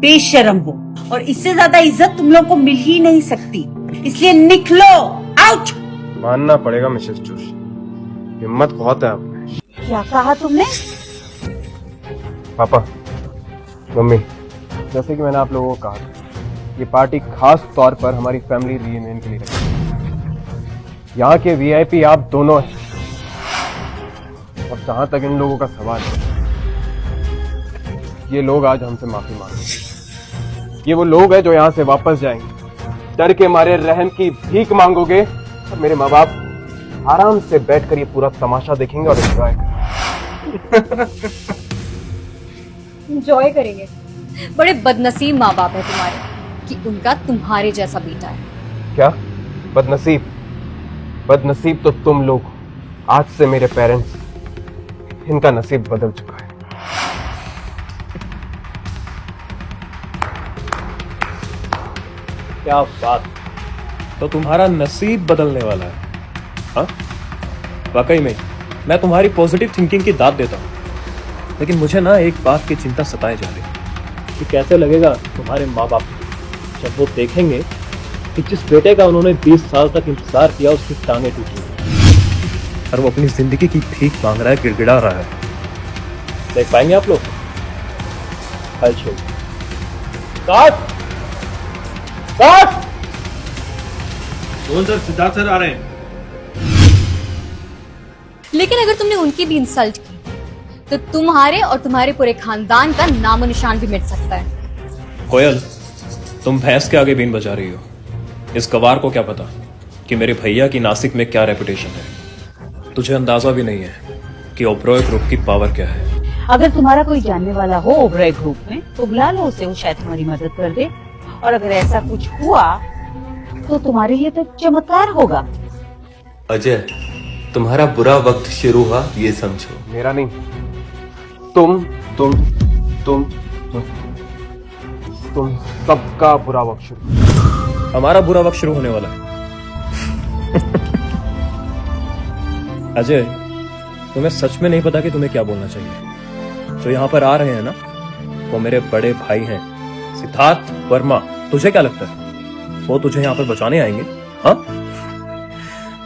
बेशरम हो और इससे ज्यादा इज्जत तुम लोग को मिल ही नहीं सकती, इसलिए निकलो, आउट। मानना पड़ेगा मिसेस जोशी, हिम्मत बहुत है आप में। क्या कहा तुमने? पापा, मम्मी, जैसे कि मैंने आप लोगों को कहा, ये पार्टी खास तौर पर हमारी फैमिली रियूनियन के लिए रखी है। यहाँ के वीआईपी आप दोनों हैं। और जहां तक इन लोगों का सवाल है, ये लोग आज हमसे माफी मांगे। ये वो लोग हैं जो यहाँ से वापस जाएंगे। डर के मारे रहम की भीख मांगोगे और मेरे माँ बाप आराम से बैठकर ये पूरा तमाशा देखेंगे और एंजॉय एंजॉय करेंगे। बड़े बदनसीब माँ बाप है तुम्हारे कि उनका तुम्हारे जैसा बेटा है। क्या बदनसीब? बदनसीब तो तुम लोग। आज से मेरे पेरेंट्स, इनका नसीब बदल चुका है। क्या बात, तो तुम्हारा नसीब बदलने वाला है? हाँ, वाकई में मैं तुम्हारी पॉजिटिव थिंकिंग की दाद देता हूँ, लेकिन मुझे ना एक बात की चिंता सताए जा रही है कि कैसे लगेगा तुम्हारे माँ बाप जब वो देखेंगे कि जिस बेटे का उन्होंने 20 साल तक इंतजार किया उसकी टांगें टूटी और वो अपनी जिंदगी की भीख मांग रहा है, गिड़गिड़ा रहा है। देख पाएंगे आप लोग? काट सर, सिद्धार्थ सर आ रहे हैं। लेकिन अगर तुमने उनकी भी इंसल्ट की तो तुम्हारे और तुम्हारे पूरे खानदान का नामो निशान भी मिट सकता है। कोयल, तुम भैंस के आगे बीन बजा रही हो। इस गवार को क्या पता कि मेरे भैया की नासिक में क्या रेपुटेशन है। तुझे अंदाजा भी नहीं है कि ओबरॉय ग्रुप की पावर क्या है। अगर तुम्हारा कोई जानने वाला हो ओबरॉय ग्रुप में तो बुला लो उसे, वो शायद तुम्हारी मदद कर दे। और अगर ऐसा कुछ हुआ तो तुम्हारे लिए तो चमत्कार होगा। अजय, तुम्हारा बुरा वक्त शुरू हुआ, ये समझो। मेरा नहीं, तुम सबका बुरा वक्त शुरू। हमारा बुरा वक्त शुरू होने वाला है। अजय, तुम्हें सच में नहीं पता कि तुम्हें क्या बोलना चाहिए। जो यहाँ पर आ रहे हैं ना, वो मेरे बड़े भाई हैं, सिद्धार्थ वर्मा। तुझे क्या लगता है वो तुझे यहाँ पर बचाने आएंगे? हाँ,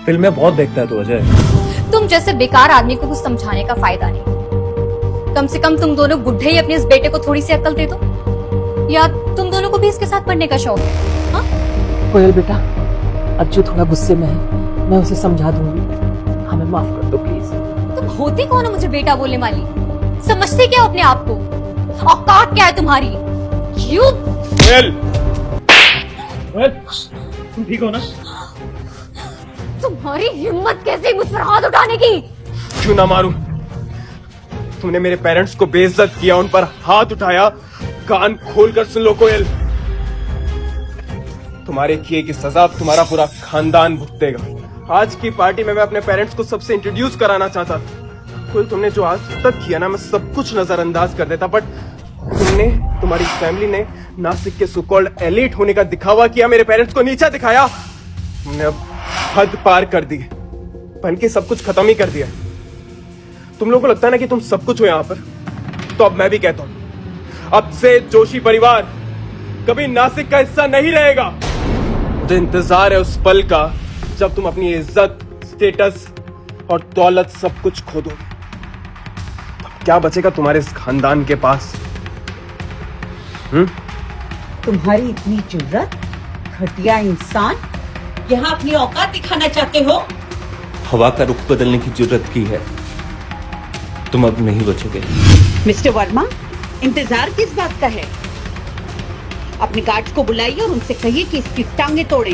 फिल्में बहुत देखता है तू अजय। तुम जैसे बेकार आदमी को कुछ समझाने का फायदा नहीं। कम से कम तुम दोनों बुढ़े ही अपने इस बेटे को थोड़ी सी अक्ल दे दो, या तुम दोनों को भी इसके साथ पढ़ने का शौक है? हाँ? कोयल बेटा, अज्जू थोड़ा गुस्से में है, मैं उसे समझा दूंगी। हमें माफ कर दो प्लीज। तुम होती कौन हो मुझे बेटा बोलने वाली? समझते क्या हो अपने आप को? औकात क्या है तुम्हारी? तुम ठीक हो ना? तुम्हारी हिम्मत कैसे मुझ पर हाथ उठाने की? क्यों ना मारूं? तुमने मेरे पेरेंट्स को बेइज्जत किया, उन पर हाथ उठाया। कान खोलकर सुन लो कोयल, तुम्हारे किए की सजा तुम्हारा पूरा खानदान भुगतेगा। आज की पार्टी में मैं अपने पेरेंट्स को सबसे इंट्रोड्यूस कराना चाहता था। कोयल, तुमने जो आज तक किया ना, मैं सब कुछ नजरअंदाज कर देता, बट तुम्हारी फैमिली ने नासिक के सो कॉल्ड एलीट होने का दिखावा किया, मेरे पेरेंट्स को नीचा दिखाया। तुमने अब हद पार कर दी, बन के सब कुछ खत्म ही कर दिया। तुम लोगों को लगता है ना कि तुम सब कुछ हो यहाँ पर, तो अब मैं भी कहता हूँ, अब से जोशी परिवार कभी नासिक का हिस्सा नहीं रहेगा। मुझे इंतजार है उस पल का जब तुम अपनी इज्जत, स्टेटस और दौलत सब कुछ खो दोगे। तब क्या बचेगा तुम्हारे इस खानदान के पास? तुम्हारी इतनी जुर्रत, घटिया इंसान, यहाँ अपनी औकात दिखाना चाहते हो? हवा का रुख बदलने की जरूरत की है, तुम अब नहीं बचोगे। मिस्टर वर्मा, इंतजार किस बात का है? अपने गार्ड्स को बुलाइए और उनसे कहिए कि इसकी टांगे तोड़े।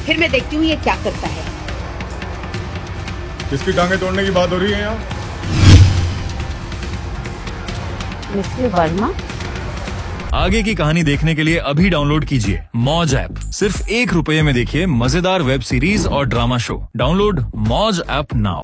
फिर मैं देखती हूँ ये क्या करता है। किसकी टांगे तोड़ने की बात हो रही है यहाँ? मिस्टर वर्मा, आगे की कहानी देखने के लिए अभी डाउनलोड कीजिए मौज ऐप। सिर्फ ₹1 में देखिए मजेदार वेब सीरीज और ड्रामा शो। डाउनलोड मौज ऐप नाउ।